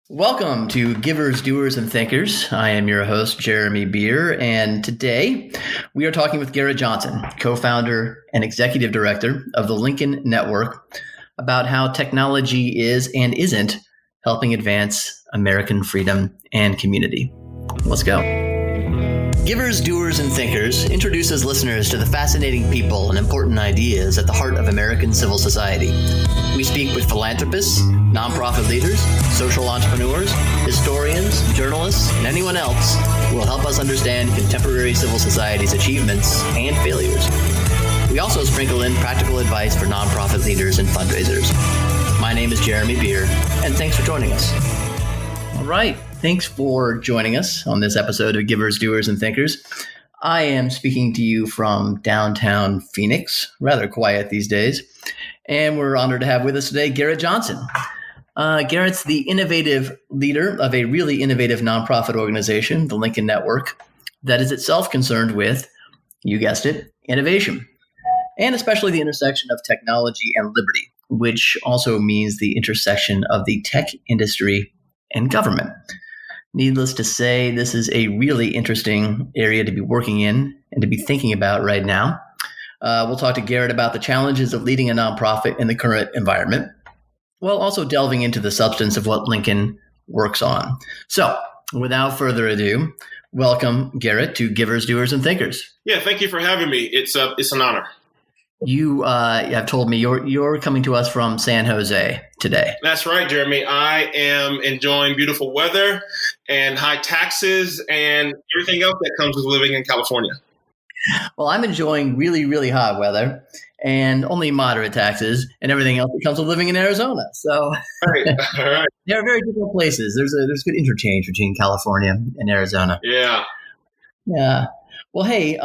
Welcome to Givers, Doers, and Thinkers. I am your host, Jeremy Beer, and today we are talking with Garrett Johnson, co-founder and executive director of the Lincoln Network, about how technology is and isn't helping advance American freedom and community. Let's go. Givers, Doers, and Thinkers introduces listeners to the fascinating people and important ideas at the heart of American civil society. We speak with philanthropists, nonprofit leaders, social entrepreneurs, historians, journalists, and anyone else who will help us understand contemporary civil society's achievements and failures. We also sprinkle in practical advice for nonprofit leaders and fundraisers. My name is Jeremy Beer, and thanks for joining us. All right. Thanks for joining us on this episode of Givers, Doers, and Thinkers. I am speaking to you from downtown Phoenix, rather quiet these days, and we're honored to have with us today Garrett Johnson. Garrett's the innovative leader of a really innovative nonprofit organization, the Lincoln Network, that is itself concerned with, you guessed it, innovation, and especially the intersection of technology and liberty, which also means the intersection of the tech industry and government. Needless to say, this is a really interesting area to be working in and to be thinking about right now. We'll talk to Garrett about the challenges of leading a nonprofit in the current environment, while also delving into the substance of what Lincoln works on. So, without further ado, welcome, Garrett, to Givers, Doers, and Thinkers. Yeah, thank you for having me. It's an honor. You have told me you're coming to us from San Jose today. That's right, Jeremy. I am enjoying beautiful weather and high taxes and everything else that comes with living in California. Well, I'm enjoying really, really hot weather and only moderate taxes and everything else that comes with living in Arizona. So All right. They're very different places. There's good interchange between California and Arizona. Yeah. Yeah. Well, hey,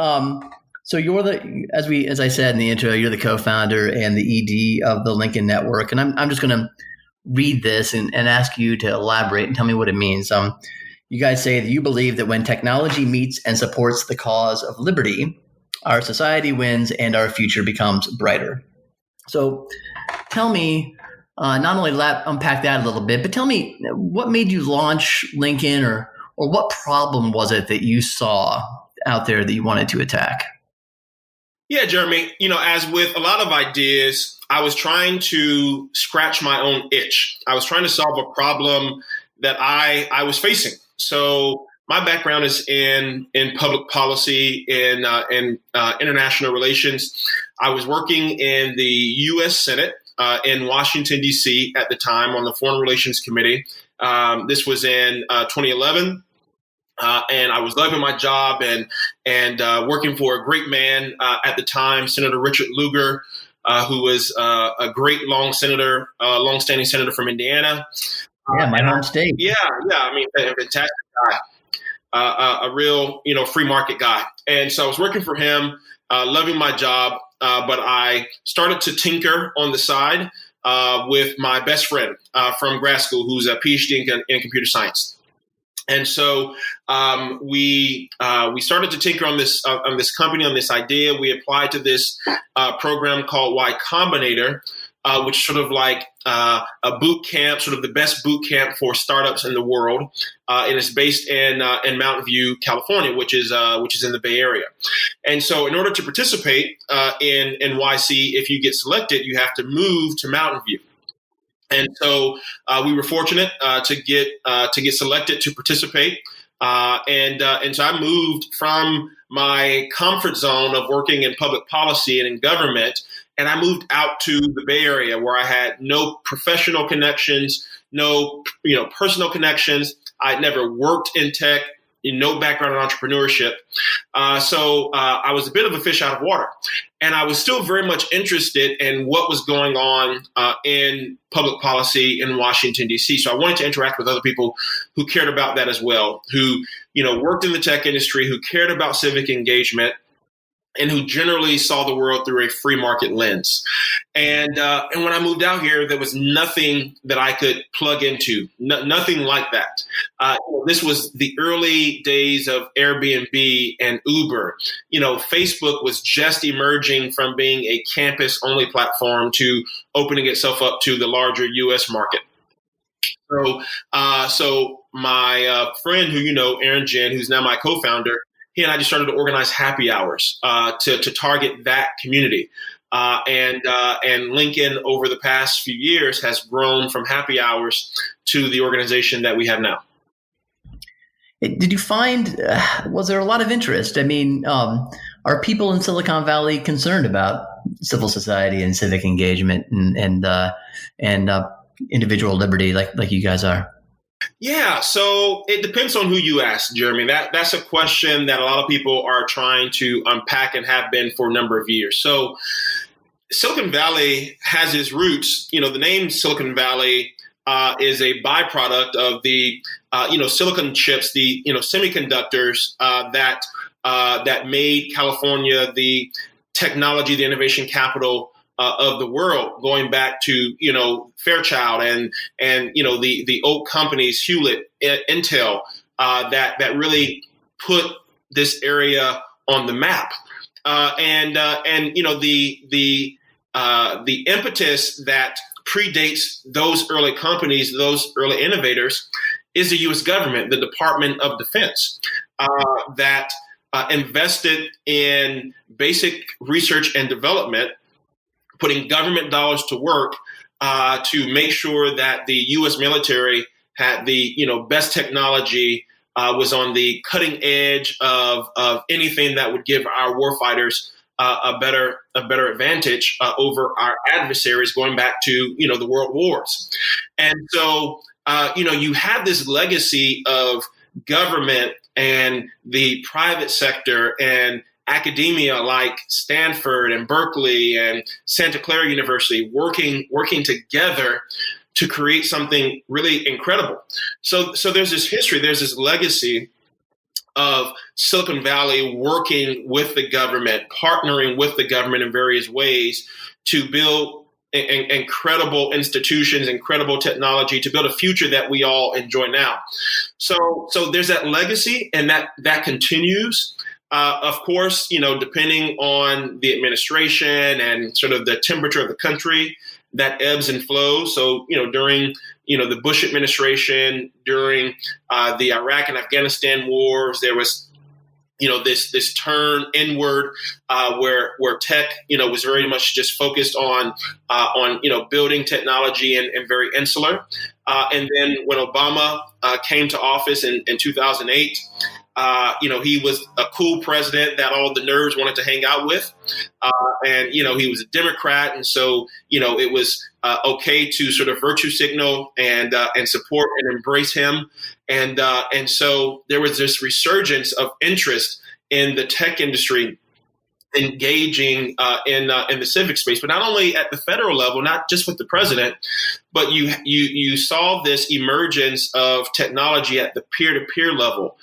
so you're as I said in the intro, you're the co-founder and the ED of the Lincoln Network. And I'm just going to read this and ask you to elaborate and tell me what it means. You guys say that you believe that when technology meets and supports the cause of liberty, our society wins and our future becomes brighter. So tell me, not only unpack that a little bit, but tell me what made you launch Lincoln, or what problem was it that you saw out there that you wanted to attack? Yeah, Jeremy, as with a lot of ideas, I was trying to scratch my own itch. I was trying to solve a problem that I was facing. So my background is in public policy, in international relations. I was working in the U.S. Senate in Washington, D.C. at the time on the Foreign Relations Committee. This was in 2011. And I was loving my job and working for a great man at the time, Senator Richard Lugar, who was a great long-standing senator from Indiana. Yeah, my home state. Yeah. I mean, a fantastic guy, a real free market guy. And so I was working for him, loving my job, but I started to tinker on the side with my best friend from grad school, who's a PhD in computer science. And so we started to tinker on this company, on this idea. We applied to this program called Y Combinator, which is sort of like a boot camp, sort of the best boot camp for startups in the world, and it's based in Mountain View, California, which is in the Bay Area. And so, in order to participate in YC, if you get selected, you have to move to Mountain View. And so we were fortunate to get selected to participate, and so I moved from my comfort zone of working in public policy and in government, and I moved out to the Bay Area where I had no professional connections, no personal connections. I'd never worked in tech. No background in entrepreneurship. So I was a bit of a fish out of water. And I was still very much interested in what was going on in public policy in Washington, D.C. So I wanted to interact with other people who cared about that as well, who worked in the tech industry, who cared about civic engagement, and who generally saw the world through a free market lens. And when I moved out here, there was nothing that I could plug into, nothing like that. This was the early days of Airbnb and Uber. Facebook was just emerging from being a campus-only platform to opening itself up to the larger U.S. market. So my friend who you know, Aaron Jen, who's now my co-founder, he and I just started to organize happy hours to target that community. And Lincoln, over the past few years, has grown from happy hours to the organization that we have now. Did you find, was there a lot of interest? I mean, are people in Silicon Valley concerned about civil society and civic engagement and individual liberty like you guys are? Yeah, so it depends on who you ask, Jeremy. That's a question that a lot of people are trying to unpack and have been for a number of years. So Silicon Valley has its roots. The name Silicon Valley is a byproduct of the silicon chips, the semiconductors that made California the technology, the innovation capital of the world, going back to Fairchild and the old companies, Hewlett, Intel, that really put this area on the map. The impetus that predates those early companies, those early innovators, is the U.S. government, the Department of Defense, that invested in basic research and development, putting government dollars to work to make sure that the U.S. military had the best technology, was on the cutting edge of anything that would give our warfighters a better advantage over our adversaries, going back to the world wars. And so you have this legacy of government and the private sector and academia like Stanford and Berkeley and Santa Clara University working together to create something really incredible. So there's this history, there's this legacy of Silicon Valley working with the government, partnering with the government in various ways to build incredible institutions, incredible technology, to build a future that we all enjoy now. So there's that legacy, and that continues. Of course, depending on the administration and sort of the temperature of the country, that ebbs and flows. So, during the Bush administration, during the Iraq and Afghanistan wars, there was this turn inward where tech was very much just focused on building technology and very insular. And then when Obama came to office in 2008, he was a cool president that all the nerds wanted to hang out with. And he was a Democrat. And so, it was okay to sort of virtue signal and support and embrace him. And so there was this resurgence of interest in the tech industry engaging in the civic space, but not only at the federal level, not just with the president, but you saw this emergence of technology at the peer-to-peer level,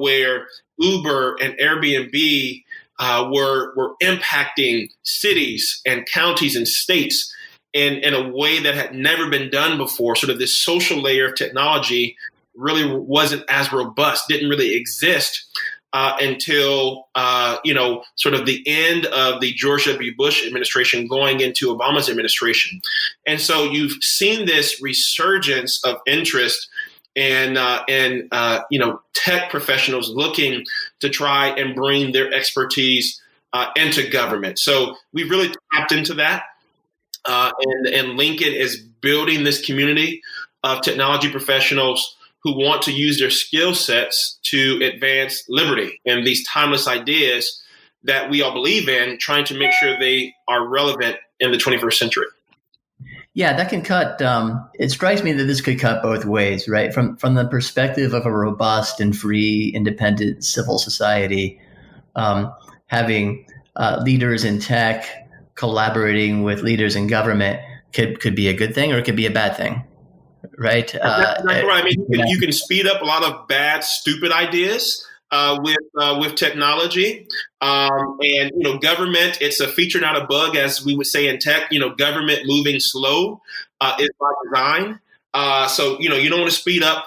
where Uber and Airbnb were impacting cities and counties and states in a way that had never been done before. Sort of this social layer of technology really wasn't as robust, didn't really exist until sort of the end of the George W. Bush administration going into Obama's administration. And so you've seen this resurgence of interest in tech professionals looking to try and bring their expertise into government. So we've really tapped into that. And Lincoln is building this community of technology professionals who want to use their skill sets to advance liberty and these timeless ideas that we all believe in, trying to make sure they are relevant in the 21st century. Yeah, that can cut. It strikes me that this could cut both ways, right? From the perspective of a robust and free, independent civil society, having leaders in tech collaborating with leaders in government could be a good thing, or it could be a bad thing. Right. That's right. I mean, you can speed up a lot of bad, stupid ideas with technology, and government. It's a feature, not a bug, as we would say in tech. Government moving slow is by design. So you don't want to speed up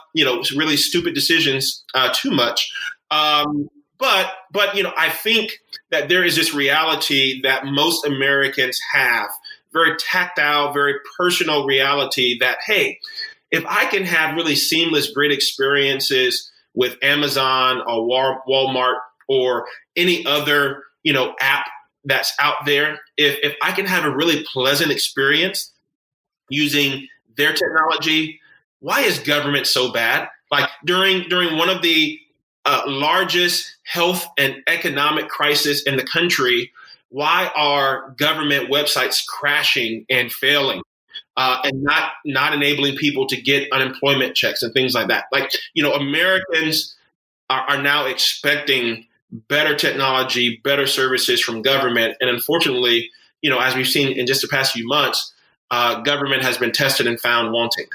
really stupid decisions too much. But I think that there is this reality that most Americans have, very tactile, very personal reality that, hey, if I can have really seamless, great experiences with Amazon or Walmart or any other, app that's out there, if I can have a really pleasant experience using their technology, why is government so bad? Like during one of the largest health and economic crisis in the country, why are government websites crashing and failing and not enabling people to get unemployment checks and things like that? Like, Americans are now expecting better technology, better services from government. And unfortunately, as we've seen in just the past few months, government has been tested and found wanting.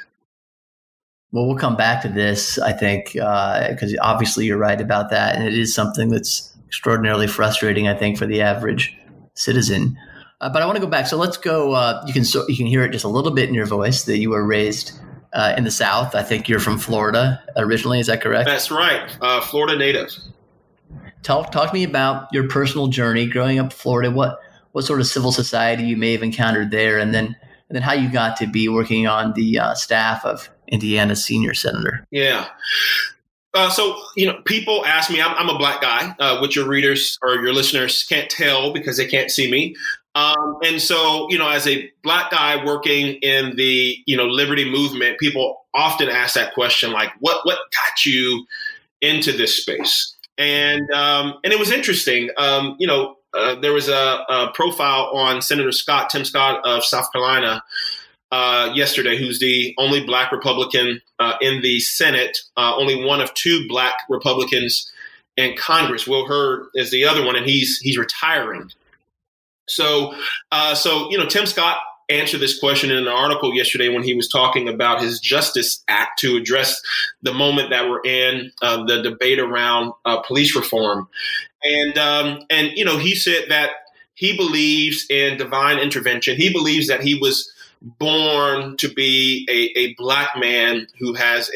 Well, we'll come back to this, I think, because obviously you're right about that. And it is something that's extraordinarily frustrating, I think, for the average citizen. But I want to go back. So let's go. You can hear it just a little bit in your voice that you were raised in the South. I think you're from Florida originally. Is that correct? That's right. Florida native. Talk to me about your personal journey growing up in Florida. What sort of civil society you may have encountered there, and then how you got to be working on the staff of Indiana's senior senator. Yeah. So, people ask me, I'm a Black guy, which your readers or your listeners can't tell because they can't see me. And so, as a Black guy working in the, liberty movement, people often ask that question, like, what got you into this space? And it was interesting. There was a profile on Senator Tim Scott of South Carolina yesterday, who's the only Black Republican in the Senate, only one of two Black Republicans in Congress. Will Hurd is the other one, and he's retiring. So Tim Scott answered this question in an article yesterday when he was talking about his Justice Act to address the moment that we're in, the debate around police reform. And he said that he believes in divine intervention. He believes that he was born to be a Black man who has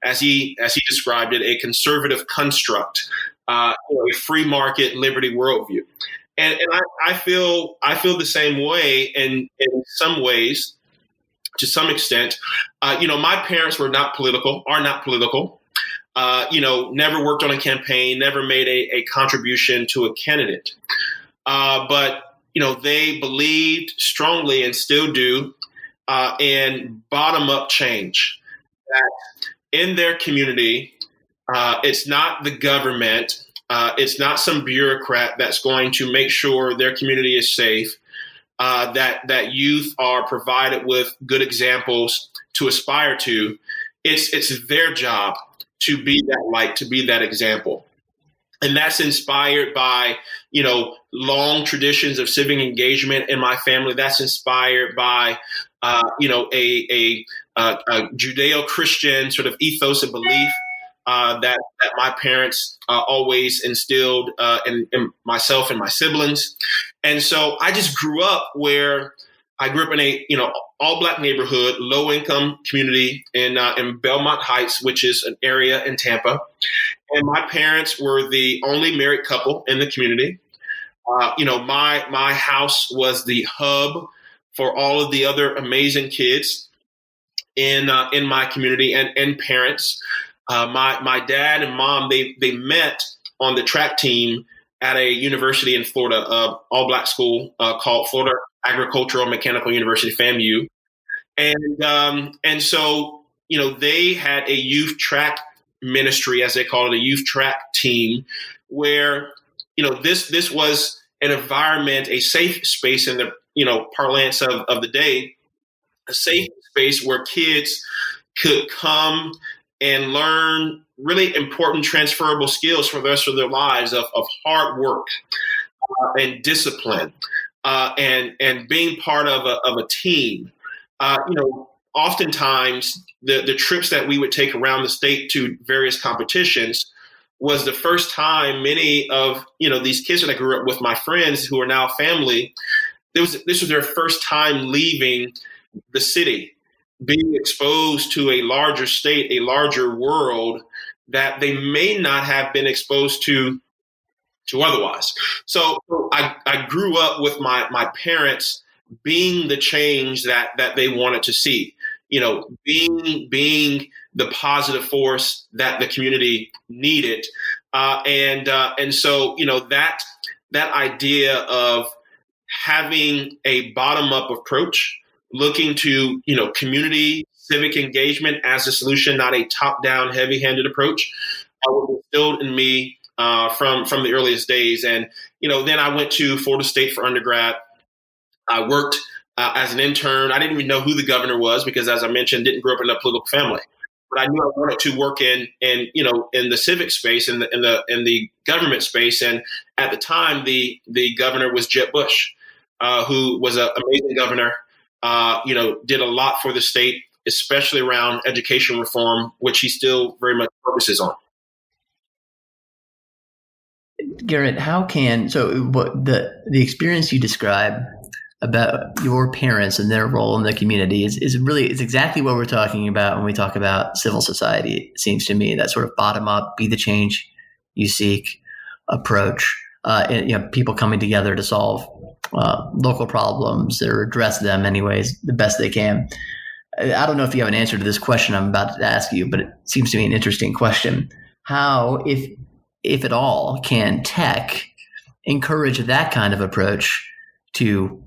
as he described it, a conservative construct, a free market liberty worldview. And I feel the same way in some ways, to some extent. My parents are not political, never worked on a campaign, never made a contribution to a candidate. But they believed strongly and still do in bottom-up change. That in their community, it's not the government, it's not some bureaucrat that's going to make sure their community is safe, that youth are provided with good examples to aspire to. It's their job to be that light, to be that example. And that's inspired by, long traditions of civic engagement in my family. That's inspired by, a Judeo-Christian sort of ethos and belief that my parents always instilled in myself and my siblings. And so I just grew up in a all Black neighborhood, low income community in Belmont Heights, which is an area in Tampa. And my parents were the only married couple in the community. My house was the hub for all of the other amazing kids in my community and parents. My dad and mom, they met on the track team at a university in Florida, all Black school called Florida Agricultural Mechanical University, FAMU. And so, they had a youth track ministry, as they call it, a youth track team, where, this was an environment, a safe space in the, parlance of the day, a safe space where kids could come and learn really important transferable skills for the rest of their lives of hard work and discipline and being part of a team. Oftentimes the trips that we would take around the state to various competitions was the first time many of, these kids that I grew up with, my friends who are now family, this was their first time leaving the city, being exposed to a larger state, a larger world that they may not have been exposed to otherwise. So I grew up with my parents being the change that they wanted to see. being the positive force that the community needed. And so, that idea of having a bottom-up approach, looking to, community civic engagement as a solution, not a top-down, heavy-handed approach, was instilled in me from the earliest days. And, then I went to Florida State for undergrad. I worked as an intern. I didn't even know who the governor was because, as I mentioned, didn't grow up in a political family. But I knew I wanted to work in the civic space, in the government space. And at the time, the governor was Jeb Bush, who was an amazing governor. Did a lot for the state, especially around education reform, which he still very much focuses on. Garrett, the experience you describe about your parents and their role in the community is exactly what we're talking about when we talk about civil society. It seems to me that sort of bottom up, be the change you seek approach. People coming together to solve local problems or address them anyways the best they can. I don't know if you have an answer to this question I'm about to ask you, but it seems to me an interesting question. How, if at all, can tech encourage that kind of approach to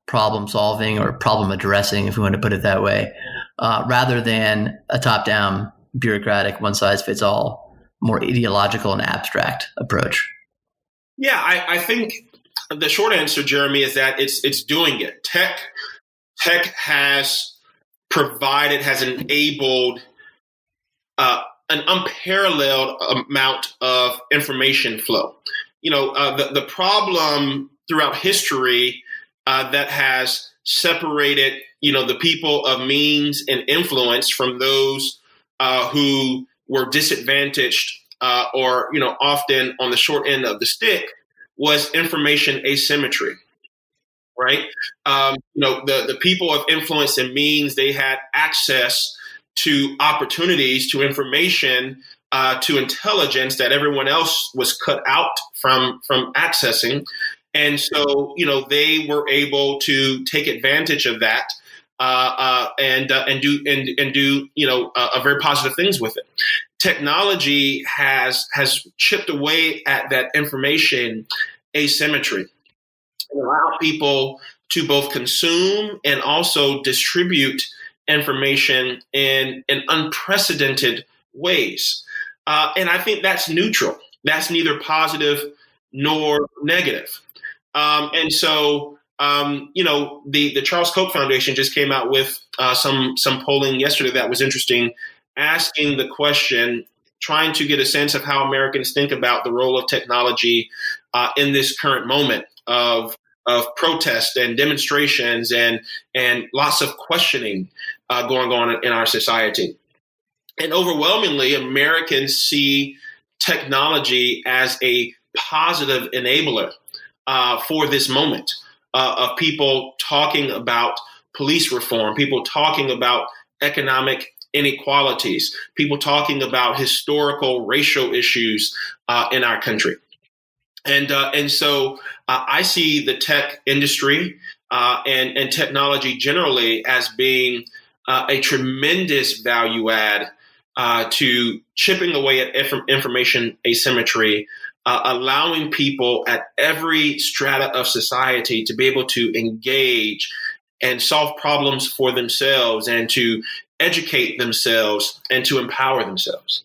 problem solving or problem addressing, if we want to put it that way, rather than a top-down, bureaucratic, one-size-fits-all, more ideological and abstract approach? Yeah, I think the short answer, Jeremy, is that it's doing it. Tech has enabled an unparalleled amount of information flow. The problem throughout history that has separated, the people of means and influence from those who were disadvantaged or often on the short end of the stick was information asymmetry. Right. The people of influence and means, they had access to opportunities, to information, to intelligence that everyone else was cut out from accessing. And so, they were able to take advantage of that and do very positive things with it. Technology has chipped away at that information asymmetry and allow people to both consume and also distribute information in unprecedented ways. And I think that's neutral. That's neither positive nor negative. And so, the Charles Koch Foundation just came out with some polling yesterday that was interesting, asking the question, trying to get a sense of how Americans think about the role of technology in this current moment of protest and demonstrations and lots of questioning going on in our society. And overwhelmingly, Americans see technology as a positive enabler for this moment of people talking about police reform, people talking about economic inequalities, people talking about historical racial issues in our country. And so I see the tech industry and technology generally as being a tremendous value add to chipping away at information asymmetry, allowing people at every strata of society to be able to engage and solve problems for themselves and to educate themselves and to empower themselves.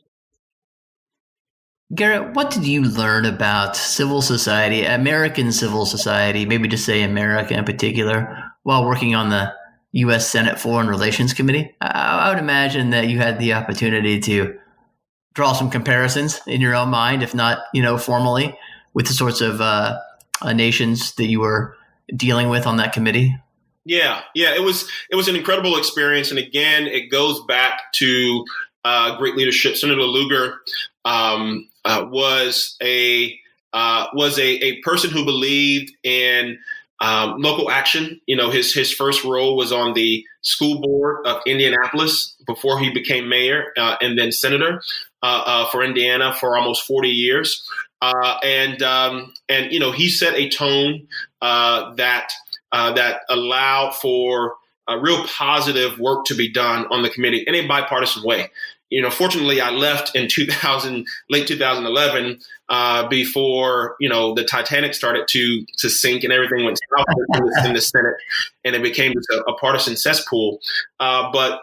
Garrett, what did you learn about civil society, American civil society, maybe just say America in particular, while working on the U.S. Senate Foreign Relations Committee? I would imagine that you had the opportunity to draw some comparisons in your own mind, if not, formally, with the sorts of nations that you were dealing with on that committee. Yeah, it was an incredible experience, and again, it goes back to great leadership. Senator Lugar was a person who believed in local action. His first role was on the school board of Indianapolis before he became mayor and then senator for Indiana for almost 40 years. And he set a tone that allowed for real positive work to be done on the committee in a bipartisan way. Fortunately, I left in late 2011, before the Titanic started to sink and everything went south in the Senate, and it became just a partisan cesspool. But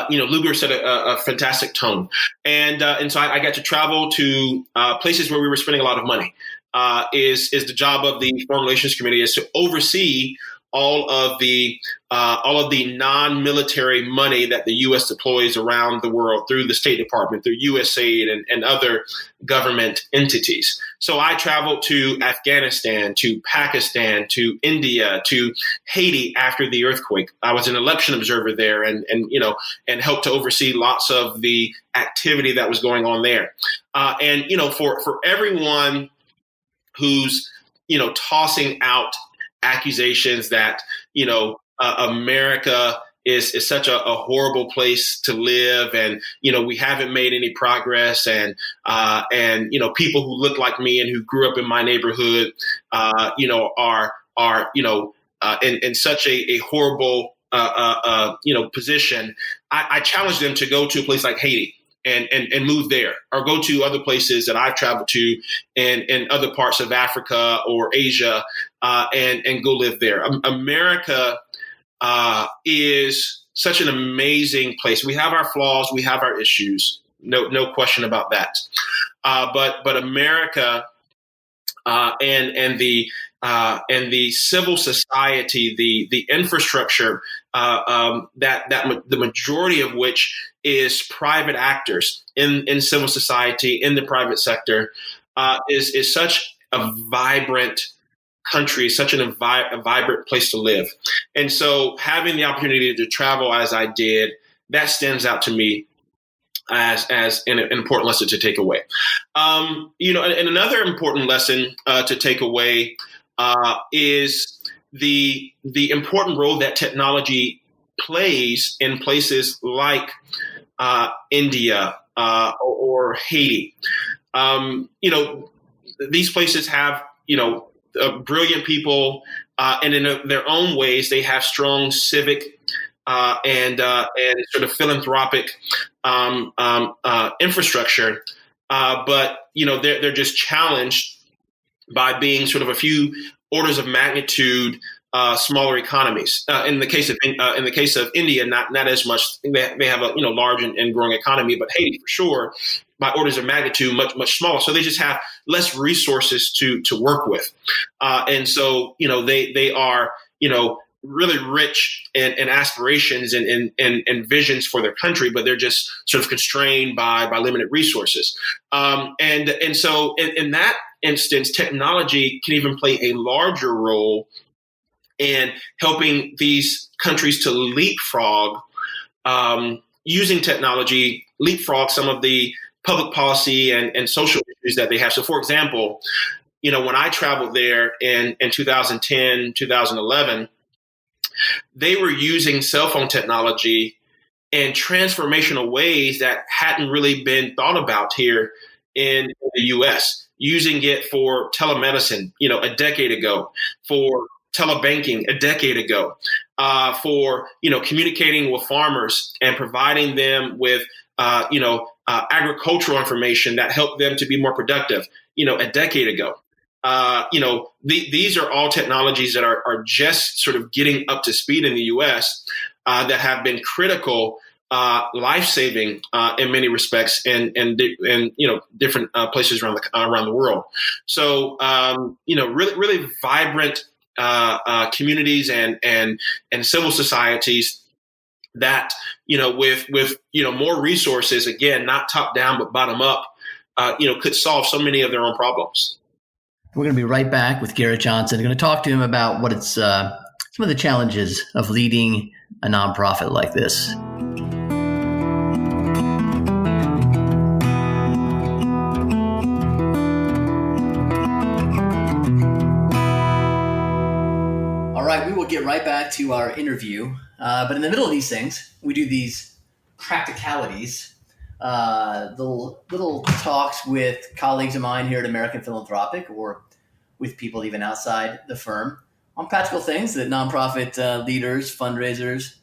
Lugar set a fantastic tone, and so I got to travel to places where we were spending a lot of money. Is the job of the Foreign Relations Committee is to oversee all of the non-military money that the U.S. deploys around the world through the State Department, through USAID and other government entities. So I traveled to Afghanistan, to Pakistan, to India, to Haiti after the earthquake. I was an election observer there and helped to oversee lots of the activity that was going on there. For everyone who's tossing out accusations that America is such a horrible place to live, and we haven't made any progress, and people who look like me and who grew up in my neighborhood are in such a horrible position. I challenge them to go to a place like Haiti and move there, or go to other places that I've traveled to in other parts of Africa or Asia, and go live there. America is such an amazing place. We have our flaws, we have our issues, no question about that. But America and the civil society, the infrastructure, that the majority of which is private actors in civil society, in the private sector, is such a vibrant country, such a vibrant place to live. And so having the opportunity to travel as I did, that stands out to me as an important lesson to take away. And another important lesson to take away is the important role that technology plays in places like India or Haiti. These places have brilliant people, and in their own ways, they have strong civic and sort of philanthropic infrastructure. But they're just challenged by being sort of a few orders of magnitude smaller economies. In the case of India, not as much. They have a large and growing economy, but Haiti for sure, by orders of magnitude, much smaller. So they just have less resources to work with, and so they are really rich in aspirations and visions for their country, but they're just sort of constrained by limited resources. And so in that instance, technology can even play a larger role in helping these countries to leapfrog, using technology, leapfrog some of the public policy and social issues that they have. So, for example, when I traveled there in 2010, 2011, they were using cell phone technology in transformational ways that hadn't really been thought about here in the U.S., using it for telemedicine, a decade ago, for telebanking a decade ago, for communicating with farmers and providing them with agricultural information that helped them to be more productive, a decade ago. These are all technologies that are just sort of getting up to speed in the U.S. That have been critical, life-saving in many respects, and different places around the world. So really vibrant communities and civil societies that with more resources, again, not top down but bottom up, could solve so many of their own problems. We're going to be right back with Garrett Johnson. We're going to talk to him about what it's some of the challenges of leading a nonprofit like this. All right, we will get right back to our interview. But in the middle of these things, we do these practicalities, little talks with colleagues of mine here at American Philanthropic, or with people even outside the firm, on practical things that nonprofit leaders, fundraisers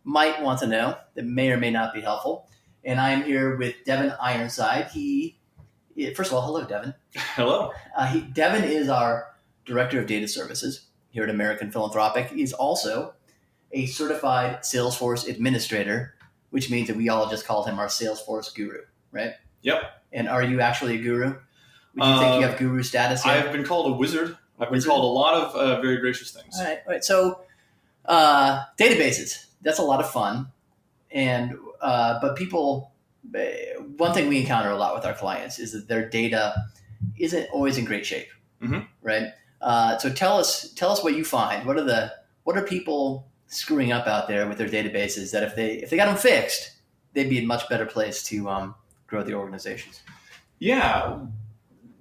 might want to know that may or may not be helpful. And I am here with Devin Ironside. First of all, hello, Devin. Hello. Devin is our Director of Data Services here at American Philanthropic. He's also a certified Salesforce administrator, which means that we all just called him our Salesforce guru, right? Yep. And are you actually a guru? Would you think you have guru status yet? I've been called a wizard. I've been called a lot of very gracious things. All right. So databases, that's a lot of fun. And but people, one thing we encounter a lot with our clients is that their data isn't always in great shape, right? So tell us what you find. What are people screwing up out there with their databases that if they got them fixed, they'd be in a much better place to grow the organizations? Yeah.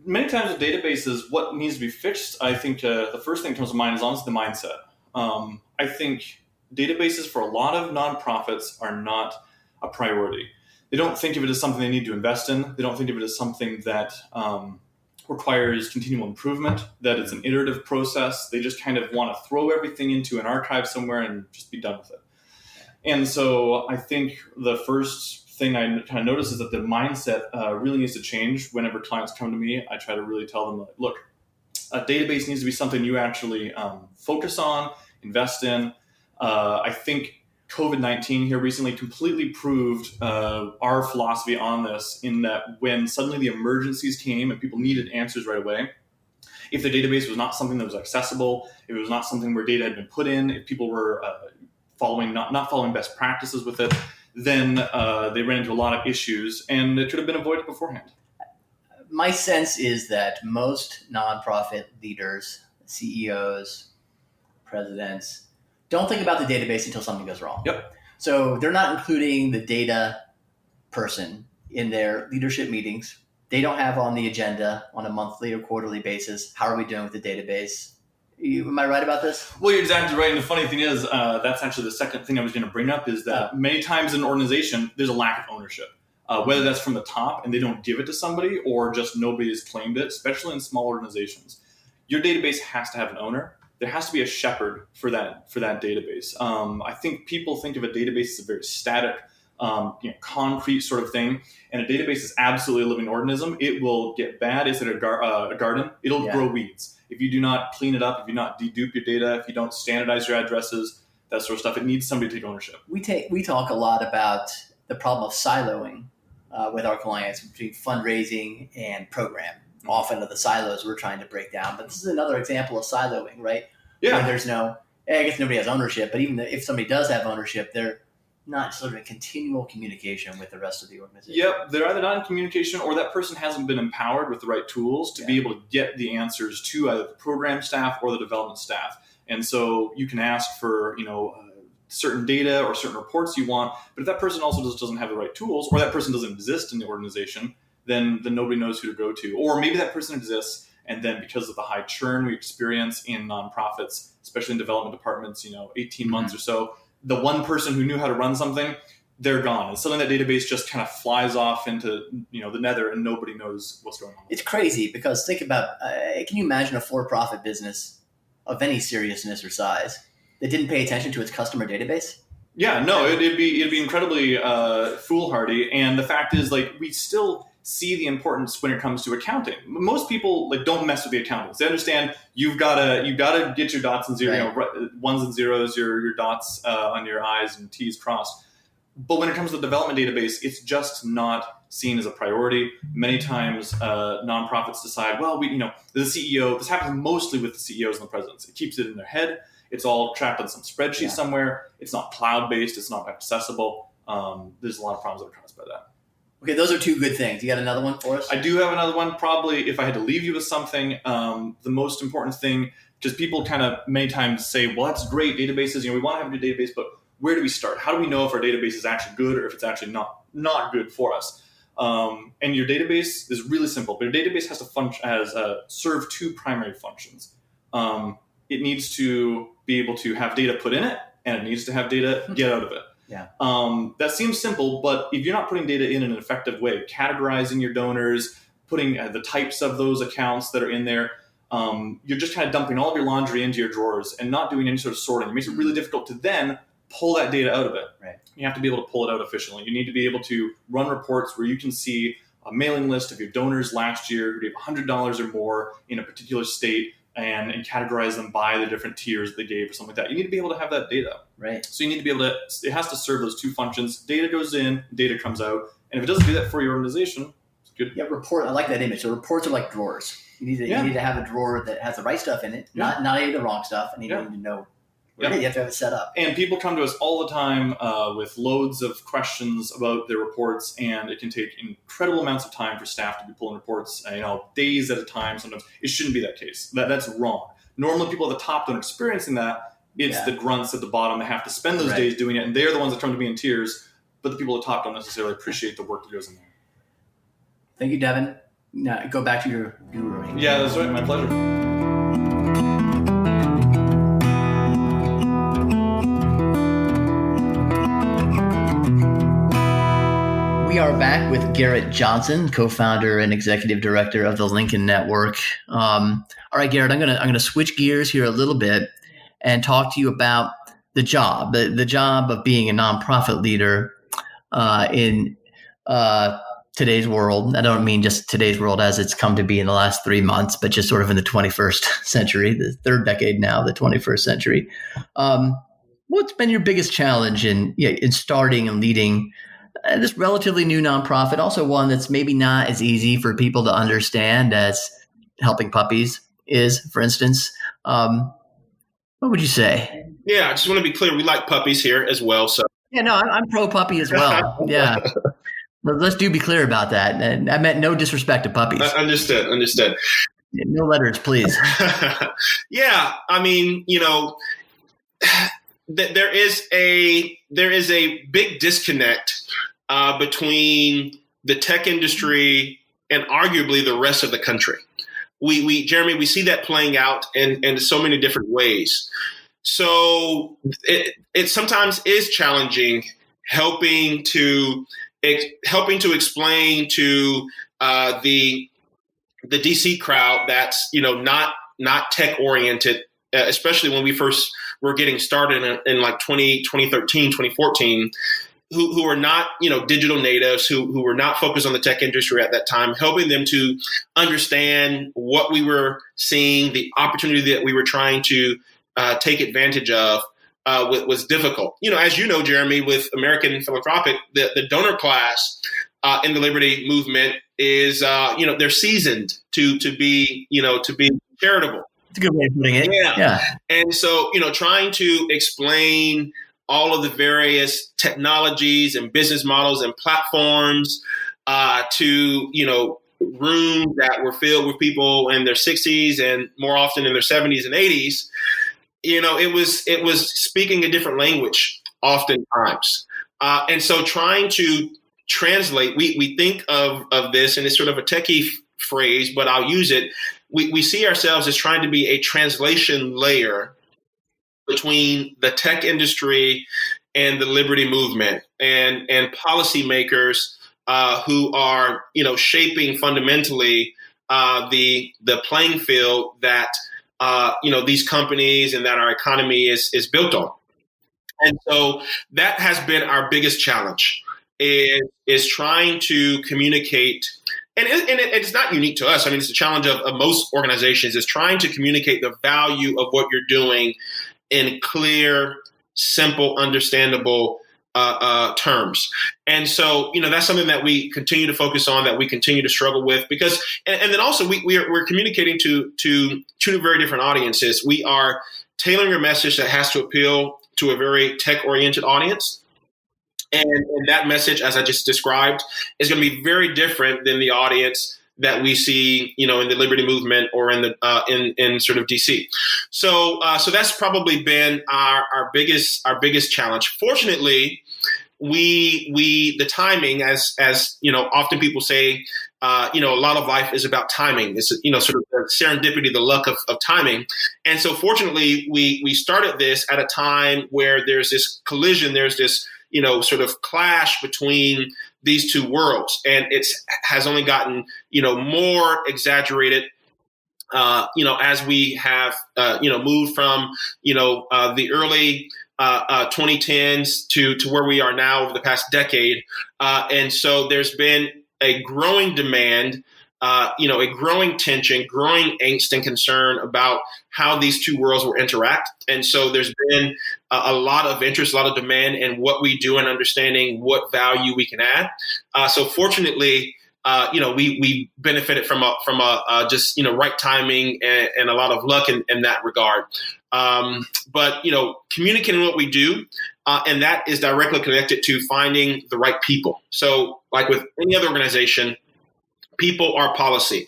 Many times with databases, what needs to be fixed, I think the first thing that comes to mind is honestly the mindset. I think databases for a lot of nonprofits are not a priority. They don't think of it as something they need to invest in. They don't think of it as something that requires continual improvement, that it's an iterative process. They just kind of want to throw everything into an archive somewhere and just be done with it. And so I think the first thing I kind of notice is that the mindset really needs to change. Whenever clients come to me, I try to really tell them, look, a database needs to be something you actually focus on, invest in. I think COVID-19 here recently completely proved our philosophy on this, in that when suddenly the emergencies came and people needed answers right away, if the database was not something that was accessible, if it was not something where data had been put in, if people were not following best practices with it, then they ran into a lot of issues, and it could have been avoided beforehand. My sense is that most nonprofit leaders, CEOs, presidents, don't think about the database until something goes wrong. Yep. So they're not including the data person in their leadership meetings. They don't have on the agenda on a monthly or quarterly basis, how are we doing with the database? Am I right about this? Well, you're exactly right. And the funny thing is, that's actually the second thing I was going to bring up, is that many times in an organization, there's a lack of ownership. Whether that's from the top and they don't give it to somebody, or just nobody has claimed it, especially in small organizations. Your database has to have an owner. There has to be a shepherd for that database. I think people think of a database as a very static, concrete sort of thing. And a database is absolutely a living organism. It will get bad. It's like a garden. It'll grow weeds. If you do not clean it up, if you not dedupe your data, if you don't standardize your addresses, that sort of stuff, it needs somebody to take ownership. We talk a lot about the problem of siloing with our clients between fundraising and program. Often of the silos we're trying to break down, but this is another example of siloing, right? Yeah. Where there's I guess nobody has ownership, but even if somebody does have ownership, they're not sort of in continual communication with the rest of the organization. Yep, they're either not in communication, or that person hasn't been empowered with the right tools to be able to get the answers to either the program staff or the development staff. And so you can ask for, certain data or certain reports you want, but if that person also just doesn't have the right tools, or that person doesn't exist in the organization, then nobody knows who to go to. Or maybe that person exists, and then because of the high churn we experience in nonprofits, especially in development departments, 18 months or so, the one person who knew how to run something, they're gone. And suddenly that database just kind of flies off into the nether, and nobody knows what's going on. It's crazy, because think about, can you imagine a for-profit business of any seriousness or size that didn't pay attention to its customer database? Yeah, no, it'd be incredibly foolhardy. And the fact is, we still see the importance when it comes to accounting. Most people don't mess with the accountants. They understand you've got to get your dots and zeros, ones and zeros, your dots on your I's and T's crossed. But when it comes to the development database, it's just not seen as a priority. Many times, nonprofits decide, the CEO. This happens mostly with the CEOs and the presidents. It keeps it in their head. It's all trapped on some spreadsheet somewhere. It's not cloud-based. It's not accessible. There's a lot of problems that are caused by that. Okay, those are two good things. You got another one for us? I do have another one. Probably, if I had to leave you with something, the most important thing, because people kind of many times say, well, that's great, databases, we want to have a good database, but where do we start? How do we know if our database is actually good or if it's actually not good for us? And your database is really simple, but your database has to serve two primary functions. It needs to be able to have data put in it, and it needs to have data get out of it. Yeah. That seems simple, but if you're not putting data in an effective way, categorizing your donors, putting the types of those accounts that are in there, you're just kind of dumping all of your laundry into your drawers and not doing any sort of sorting. It makes it really difficult to then pull that data out of it. Right. You have to be able to pull it out efficiently. You need to be able to run reports where you can see a mailing list of your donors last year who gave $100 or more in a particular state and categorize them by the different tiers they gave or something like that. You need to be able to have that data. Right. So you need to be able to, it has to serve those two functions. Data goes in, data comes out. And if it doesn't do that for your organization, it's good. Yeah, report. I like that image. So reports are like drawers. You need to have a drawer that has the right stuff in it, not any of the wrong stuff, and you need to know. You have to have it set up. And people come to us all the time with loads of questions about their reports, and it can take incredible amounts of time for staff to be pulling reports, days at a time. Sometimes it shouldn't be that case. That's wrong. Normally, people at the top don't experiencing that. It's the grunts at the bottom that have to spend those days doing it, and they're the ones that come to be in tears. But the people at the top don't necessarily appreciate the work that goes in there. Thank you, Devin. Now, go back to your guru. Yeah, that's right. My pleasure. We are back with Garrett Johnson, co-founder and executive director of the Lincoln Network. All right, Garrett, I'm gonna switch gears here a little bit and talk to you about the job, the job of being a nonprofit leader in today's world. I don't mean just today's world as it's come to be in the last 3 months, but just sort of in the 21st century, the third decade now, the 21st century. What's been your biggest challenge in starting and leading this relatively new nonprofit, also one that's maybe not as easy for people to understand as helping puppies is, for instance? What would you say? Yeah, I just want to be clear. We like puppies here as well. So yeah, no, I'm pro puppy as well. Yeah. Let's be clear about that. And I meant no disrespect to puppies. Understood. No letters, please. Yeah. I mean, there is a big disconnect between the tech industry and arguably the rest of the country. Jeremy, we see that playing out in so many different ways. So it sometimes is challenging helping to explain to the DC crowd that's not tech oriented, especially when we first were getting started in like 2013, 2014, who are not digital natives, who were not focused on the tech industry at that time, helping them to understand what we were seeing, the opportunity that we were trying to take advantage of. Was difficult. As you know, Jeremy, with American Philanthropic, the donor class in the Liberty movement is, they're seasoned to be charitable. It's a good way of putting it. Yeah. And so, trying to explain all of the various technologies and business models and platforms to, rooms that were filled with people in their 60s and more often in their 70s and 80s. It was speaking a different language oftentimes. And so trying to translate, we think of this, and it's sort of a techie phrase, but I'll use it. We see ourselves as trying to be a translation layer between the tech industry and the liberty movement and policymakers who are, shaping fundamentally the playing field that these companies and that our economy is built on. And so that has been our biggest challenge is trying to communicate. And it's not unique to us. I mean, it's a challenge of most organizations is trying to communicate the value of what you're doing in clear, simple, understandable terms. And so, that's something that we continue to focus on, that we continue to struggle with, because, and then also we're communicating to two very different audiences. We are tailoring a message that has to appeal to a very tech-oriented audience. And that message, as I just described, is going to be very different than the audience that we see, in the Liberty movement or in the in sort of DC. So that's probably been our biggest challenge. Fortunately, the timing, as often people say, a lot of life is about timing. It's sort of the serendipity, the luck of timing. And so fortunately, we started this at a time where there's this collision, there's this sort of clash between these two worlds. And it has only gotten, more exaggerated as we have, moved from, the early 2010s to where we are now over the past decade. And so there's been a growing demand, a growing tension, growing angst and concern about how these two worlds will interact. And so there's been a lot of interest, a lot of demand in what we do and understanding what value we can add. So fortunately, we benefited from just right timing and a lot of luck in that regard. But communicating what we do, and that is directly connected to finding the right people. So like with any other organization, people are policy.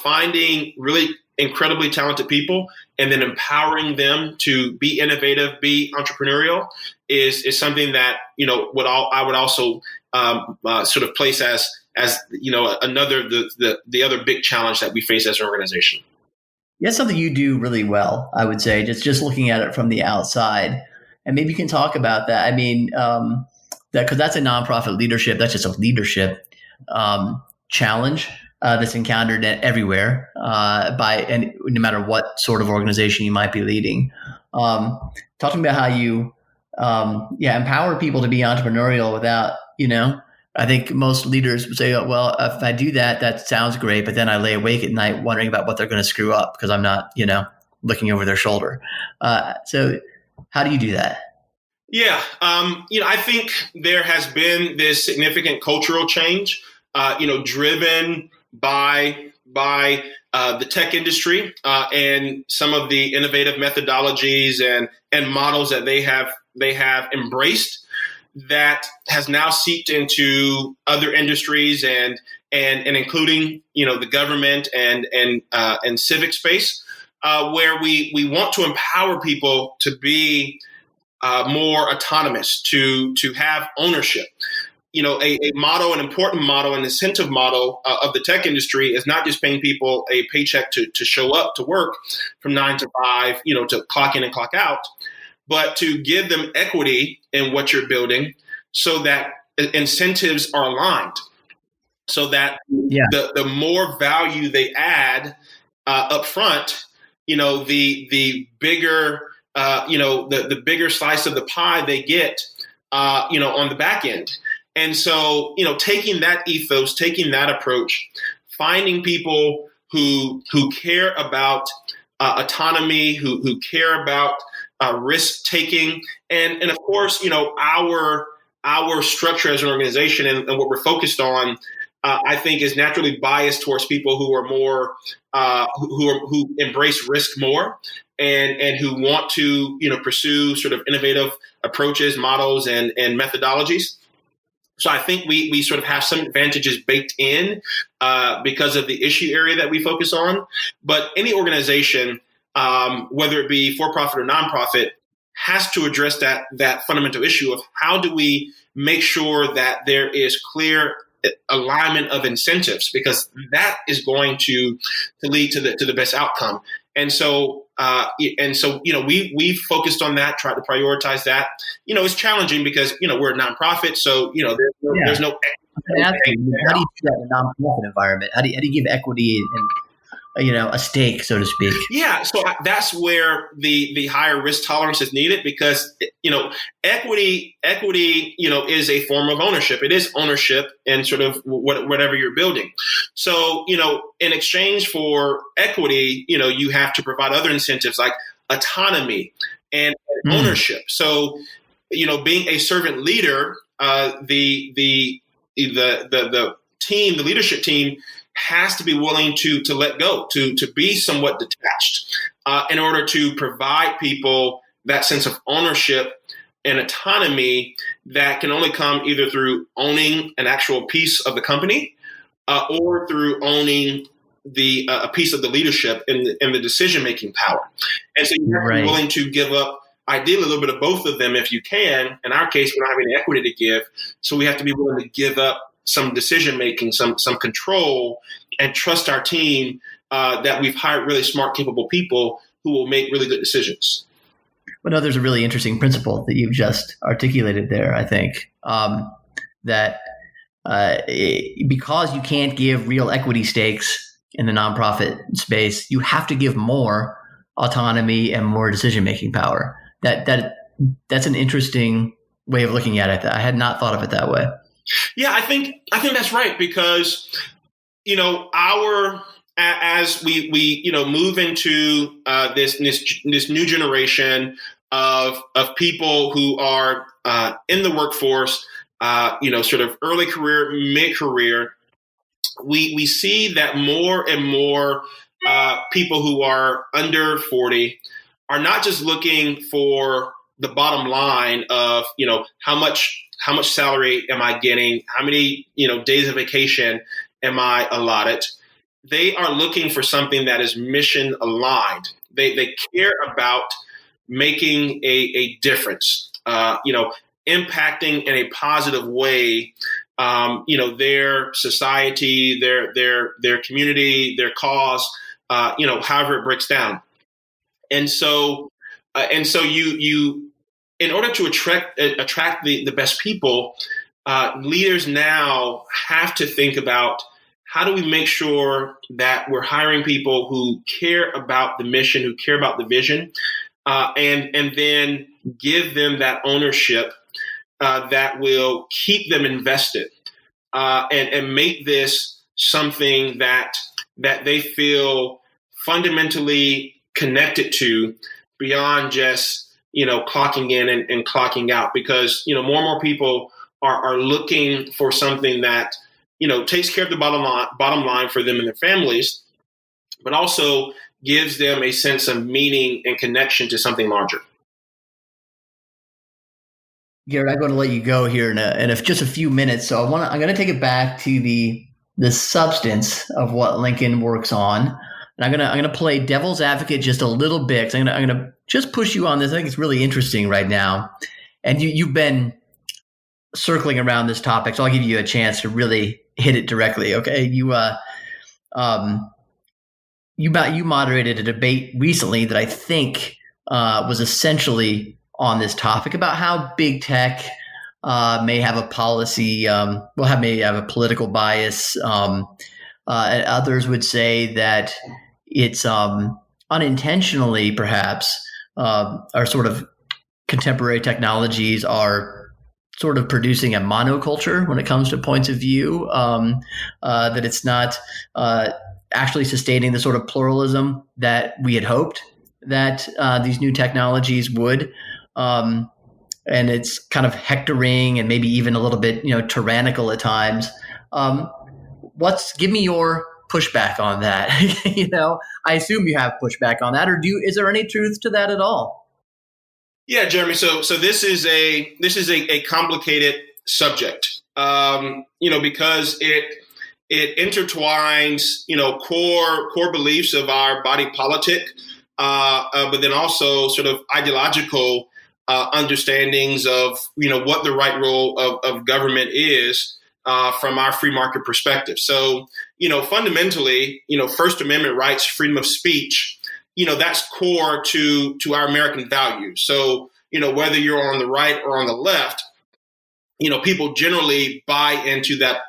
Finding really incredibly talented people and then empowering them to be innovative, be entrepreneurial is something that I would also sort of place as another the other big challenge that we face as an organization. That's something you do really well, I would say, just looking at it from the outside. And maybe you can talk about that. I mean, because that's a nonprofit leadership. That's just a leadership challenge that's encountered everywhere and no matter what sort of organization you might be leading. Talking about how you empower people to be entrepreneurial without, I think most leaders would say, oh, well, if I do that, that sounds great. But then I lay awake at night wondering about what they're going to screw up because I'm not, looking over their shoulder. So how do you do that? Yeah. I think there has been this significant cultural change, driven by the tech industry and some of the innovative methodologies and models that they have embraced that has now seeped into other industries and including the government and civic space where we want to empower people to be more autonomous, to have ownership. A model, an important model, an incentive model of the tech industry is not just paying people a paycheck to show up to work from 9 to 5, to clock in and clock out, but to give them equity in what you're building so that incentives are aligned, so that the more value they add up front, the bigger, the bigger slice of the pie they get, on the back end. And so, taking that ethos, taking that approach, finding people who care about autonomy, who care about risk taking, and of course, our structure as an organization and what we're focused on, I think, is naturally biased towards people who are more who embrace risk more and who want to pursue sort of innovative approaches, models, and methodologies. So I think we sort of have some advantages baked in because of the issue area that we focus on. But any organization, whether it be for-profit or nonprofit, has to address that fundamental issue of how do we make sure that there is clear alignment of incentives, because that is going to lead to the best outcome. And so we focused on that, tried to prioritize that. It's challenging because we're a nonprofit, so there's no. How do you do that in a nonprofit environment? How do you give equity and a stake, so to speak? Yeah, so that's where the higher risk tolerance is needed because equity is a form of ownership. It is ownership in sort of whatever you're building. So in exchange for equity, you have to provide other incentives like autonomy and ownership. So being a servant leader, the team, the leadership team, has to be willing to let go, to be somewhat detached in order to provide people that sense of ownership and autonomy that can only come either through owning an actual piece of the company or through owning a piece of the leadership and the decision-making power. And so you have to be willing to give up, ideally, a little bit of both of them if you can. In our case, we don't have any equity to give, so we have to be willing to give up some decision-making, some control, and trust our team that we've hired really smart, capable people who will make really good decisions. Well, no, there's a really interesting principle that you've just articulated there, I think, that because you can't give real equity stakes in the nonprofit space, you have to give more autonomy and more decision-making power. That's an interesting way of looking at it. I had not thought of it that way. Yeah, I think that's right, because as we move into this new generation of people who are in the workforce, sort of early career, mid-career, we see that more and more people who are under 40 are not just looking for the bottom line of, how much salary am I getting? How many, days of vacation am I allotted? They are looking for something that is mission aligned. They care about making a difference, impacting in a positive way, their society, their community, their cause, however it breaks down. And so you in order to attract the best people, leaders now have to think about, how do we make sure that we're hiring people who care about the mission, who care about the vision, and then give them that ownership that will keep them invested, and make this something that they feel fundamentally connected to, beyond just clocking in and clocking out. Because more and more people are looking for something that takes care of the bottom line for them and their families, but also gives them a sense of meaning and connection to something larger. Garrett, I'm going to let you go here in just a few minutes. So I'm going to take it back to the substance of what Lincoln works on. And I'm going to play devil's advocate just a little bit, because I'm going to just push you on this. I think it's really interesting right now. And you've been circling around this topic, so I'll give you a chance to really hit it directly. Okay. You moderated a debate recently that I think was essentially on this topic, about how big tech may have a policy, may have a political bias. And others would say that it's unintentionally, perhaps, our sort of contemporary technologies are sort of producing a monoculture when it comes to points of view, that it's not actually sustaining the sort of pluralism that we had hoped that these new technologies would. And it's kind of hectoring and maybe even a little bit, tyrannical at times. Give me your pushback on that? I assume you have pushback on that, or is there any truth to that at all? Yeah, Jeremy. So this is a complicated subject, because it intertwines, core beliefs of our body politic, but then also sort of ideological understandings of, what the right role of government is from our free market perspective. So, fundamentally, First Amendment rights, freedom of speech, that's core to our American values. So, whether you're on the right or on the left, people generally buy into that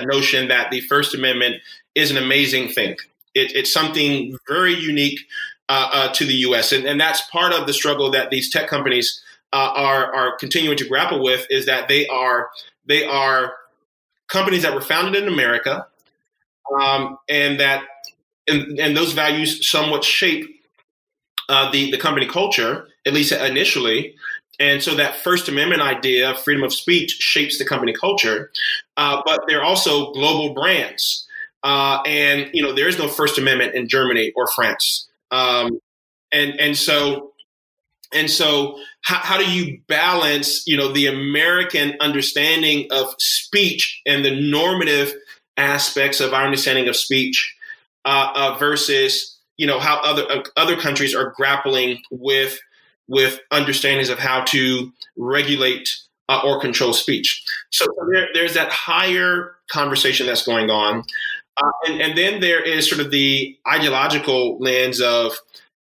notion that the First Amendment is an amazing thing. It's something very unique to the U.S. And that's part of the struggle that these tech companies are continuing to grapple with, is that they are companies that were founded in America, and those values somewhat shape the company culture, at least initially. And so that First Amendment idea of freedom of speech shapes the company culture, but they're also global brands. And there is no First Amendment in Germany or France. And so how do you balance, the American understanding of speech and the normative aspects of our understanding of speech versus, how other countries are grappling with understandings of how to regulate or control speech. So there's that higher conversation that's going on. And then there is sort of the ideological lens of,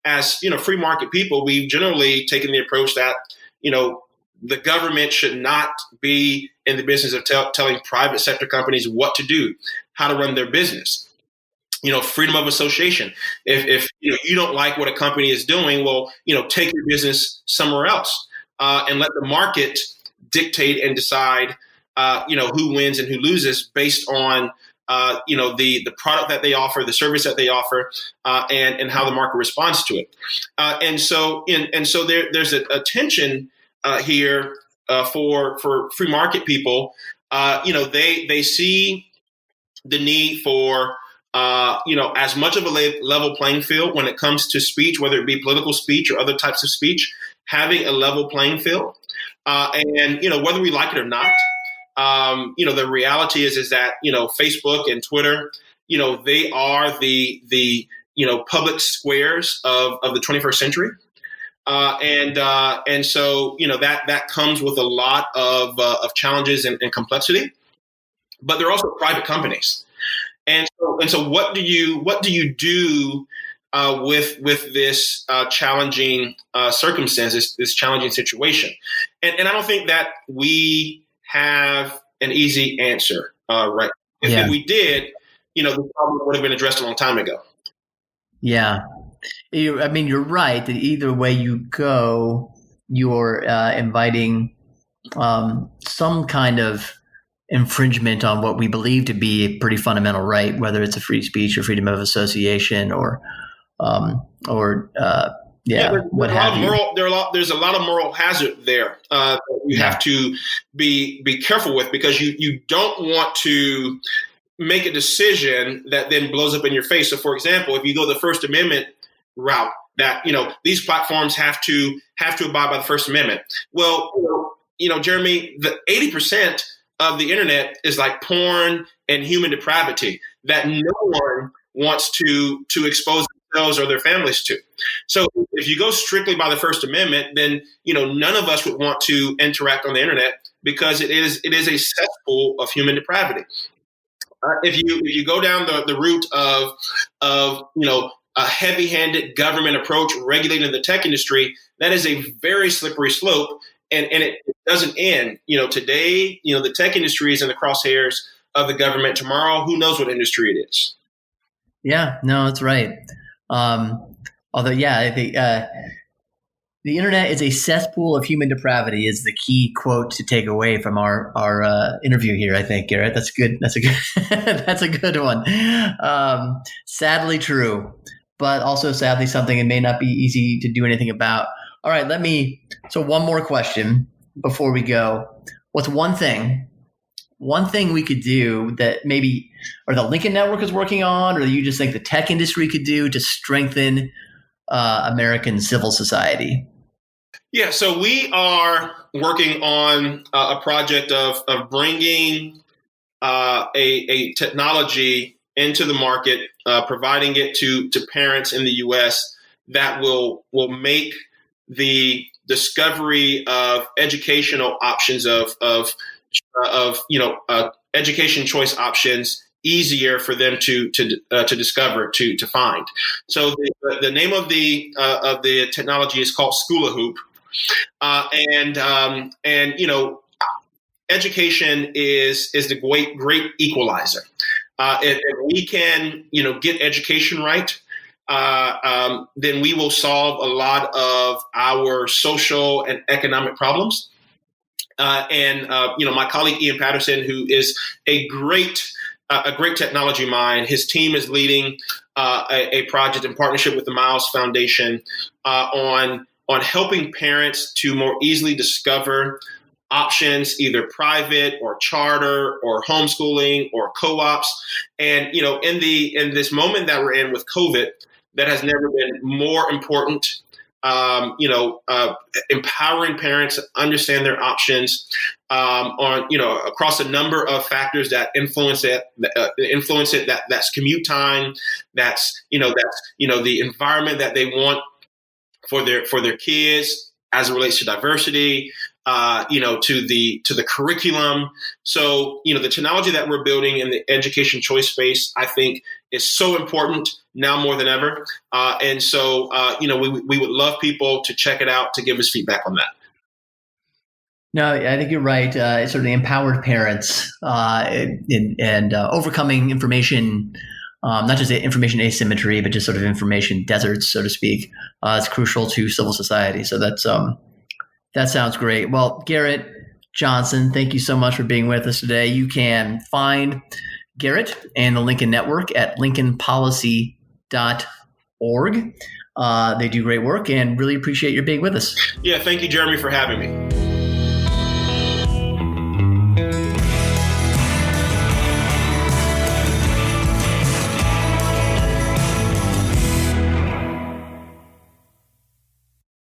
as free market people, we've generally taken the approach that the government should not be in the business of telling private sector companies what to do, how to run their business. freedom of association. If you don't like what a company is doing, well, take your business somewhere else, and let the market dictate and decide, who wins and who loses based on, the product that they offer, the service that they offer, and how the market responds to it. And so there's a tension here for free market people. They see the need for as much of a level playing field when it comes to speech, whether it be political speech or other types of speech, having a level playing field. And whether we like it or not, the reality is that, Facebook and Twitter, they are the public squares of the 21st century. And so, that comes with a lot of challenges and complexity, but they're also private companies. And so what do you do with this challenging circumstance, this challenging situation? And I don't think that we have an easy answer, right? If we did, the problem would have been addressed a long time ago. Yeah. You're right that either way you go, you're inviting some kind of infringement on what we believe to be a pretty fundamental right, whether it's a free speech or freedom of association or what have you. There's a lot of moral hazard there that you have to be careful with, because you don't want to make a decision that then blows up in your face. So, for example, if you go the First Amendment route, that these platforms have to abide by the First Amendment. Well, Jeremy, the 80% of the internet is like porn and human depravity that no one wants to expose themselves or their families to. So if you go strictly by the First Amendment, then none of us would want to interact on the internet, because it is a cesspool of human depravity. If you go down the route of a heavy-handed government approach regulating the tech industry, that is a very slippery slope, and it doesn't end. Today, the tech industry is in the crosshairs of the government. Tomorrow, who knows what industry it is? Yeah, no, that's right. Although, I think the internet is a cesspool of human depravity is the key quote to take away from our interview here. I think, Garrett, that's good. That's a good that's a good one. Sadly true, but also sadly something it may not be easy to do anything about. All right, so one more question before we go. What's one thing we could do that maybe, or the Lincoln Network is working on, or you just think the tech industry could do to strengthen American civil society? Yeah, so we are working on a project of bringing a technology into the market, providing it to parents in the U.S. that will make the discovery of educational options of education choice options easier for them to discover, to find. So the name of the technology is called School Hoop, and education is the great equalizer. If we can get education right, then we will solve a lot of our social and economic problems. My colleague Ian Patterson, who is a great technology mind, his team is leading a project in partnership with the Miles Foundation on helping parents to more easily discover options, either private or charter or homeschooling or co-ops. And in this moment that we're in with COVID, that has never been more important. Empowering parents to understand their options across a number of factors that influence it. That's commute time. That's the environment that they want for their kids as it relates to diversity. To the curriculum. So, the technology that we're building in the education choice space, I think, is so important now more than ever. And so, we would love people to check it out, to give us feedback on that. No, I think you're right. It's sort of the empowered parents and overcoming information not just information asymmetry, but just sort of information deserts, so to speak. It's crucial to civil society. So that sounds great. Well, Garrett Johnson, thank you so much for being with us today. You can find Garrett and the Lincoln Network at lincolnpolicy.org. They do great work and really appreciate your being with us. Yeah, thank you, Jeremy, for having me.